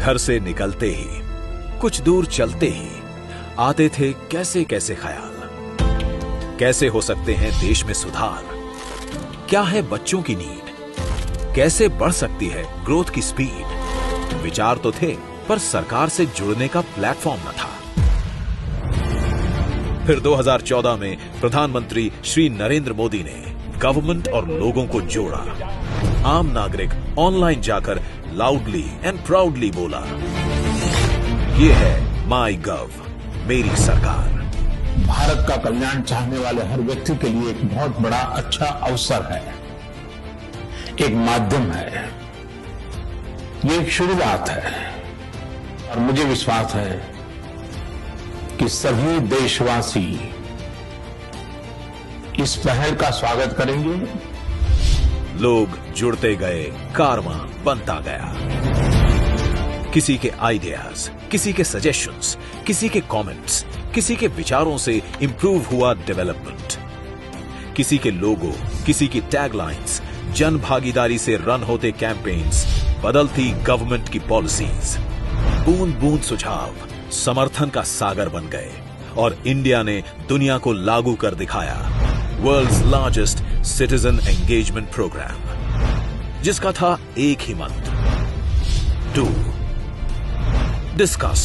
घर से निकलते ही, कुछ दूर चलते ही आते थे कैसे कैसे ख्याल। कैसे हो सकते हैं देश में सुधार, क्या है बच्चों की नीड, कैसे बढ़ सकती है ग्रोथ की स्पीड। विचार तो थे पर सरकार से जुड़ने का प्लेटफॉर्म न था। फिर 2014 में प्रधानमंत्री श्री नरेंद्र मोदी ने गवर्नमेंट और लोगों को जोड़ा। आम नागरिक ऑनलाइन जाकर लाउडली एंड प्राउडली बोला, ये है माई गव, मेरी सरकार। भारत का कल्याण चाहने वाले हर व्यक्ति के लिए एक बहुत बड़ा अच्छा अवसर है, एक माध्यम है, ये एक शुरुआत है और मुझे विश्वास है कि सभी देशवासी इस पहल का स्वागत करेंगे। लोग जुड़ते गए, कारवां बनता गया। किसी के आइडियाज, किसी के सजेशंस, किसी के कमेंट्स, किसी के विचारों से इंप्रूव हुआ डेवलपमेंट। किसी के लोगो, किसी की टैगलाइंस, जन भागीदारी से रन होते कैंपेन्स, बदलती गवर्नमेंट की पॉलिसीज। बूंद बूंद सुझाव समर्थन का सागर बन गए और इंडिया ने दुनिया को लागू कर दिखाया world's largest citizen engagement programme, जिसका था एक ही मंत्र, do, discuss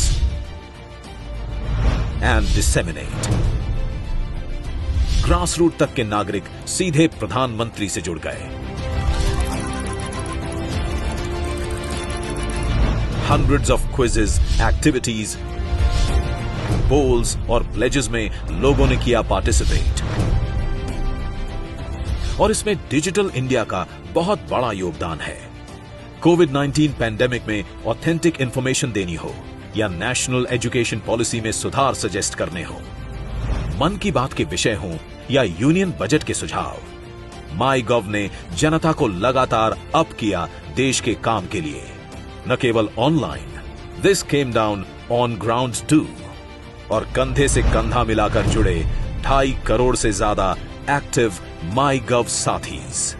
and disseminate. Grass root तक के नागरिक सीधे प्रधानमंत्री से जुड़ गए। Hundreds of quizzes, activities, polls और pledges में लोगों ने किया पार्टिसिपेट। और इसमें डिजिटल इंडिया का बहुत बड़ा योगदान है। कोविड-19 पैंडेमिक में ऑथेंटिक इंफॉर्मेशन देनी हो या नेशनल एजुकेशन पॉलिसी में सुधार सजेस्ट करने हो, मन की बात के विषय हो या यूनियन बजट के सुझाव, माई गव ने जनता को लगातार अप किया देश के काम के लिए। न केवल online, this came down on ground too, और कंधे से कंधा मिलाकर जुड़े 2.5 करोड़ से ज्यादा एक्टिव माई गव साथीज।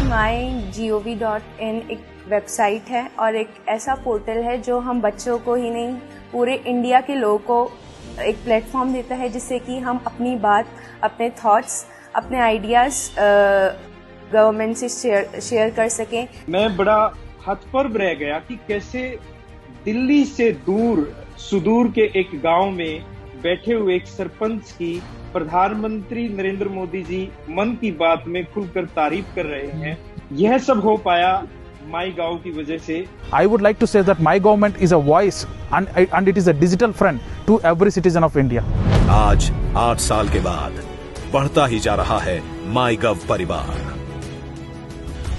mygov.in एक वेबसाइट है और एक ऐसा पोर्टल है जो हम बच्चों को ही नहीं, पूरे इंडिया के लोगों को एक प्लेटफॉर्म देता है, जिससे कि हम अपनी बात, अपने थॉट्स, अपने आइडियाज गवर्नमेंट से शेयर कर सकें। मैं बड़ा हतप्रभ रह गया कि कैसे दिल्ली से दूर सुदूर के एक गांव में बैठे हुए एक सरपंच की प्रधानमंत्री नरेंद्र मोदी जी मन की बात में खुलकर तारीफ कर रहे हैं। यह सब हो पाया माई गांव की वजह से। I would like to say that my government is a voice and it is a digital friend to every citizen of India. आज 8 साल के बाद बढ़ता ही जा रहा है माई गव परिवार,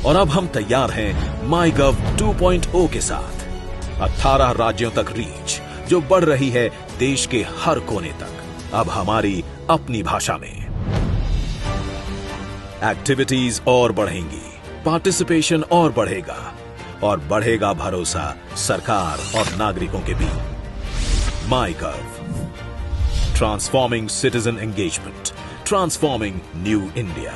और अब हम तैयार हैं माई गव 2.0 के साथ। 18 राज्यों तक रीच, जो बढ़ रही है देश के हर कोने तक, अब हमारी अपनी भाषा में। एक्टिविटीज और बढ़ेंगी, पार्टिसिपेशन और बढ़ेगा, और बढ़ेगा भरोसा सरकार और नागरिकों के बीच। MyGov, transforming citizen engagement, transforming new India.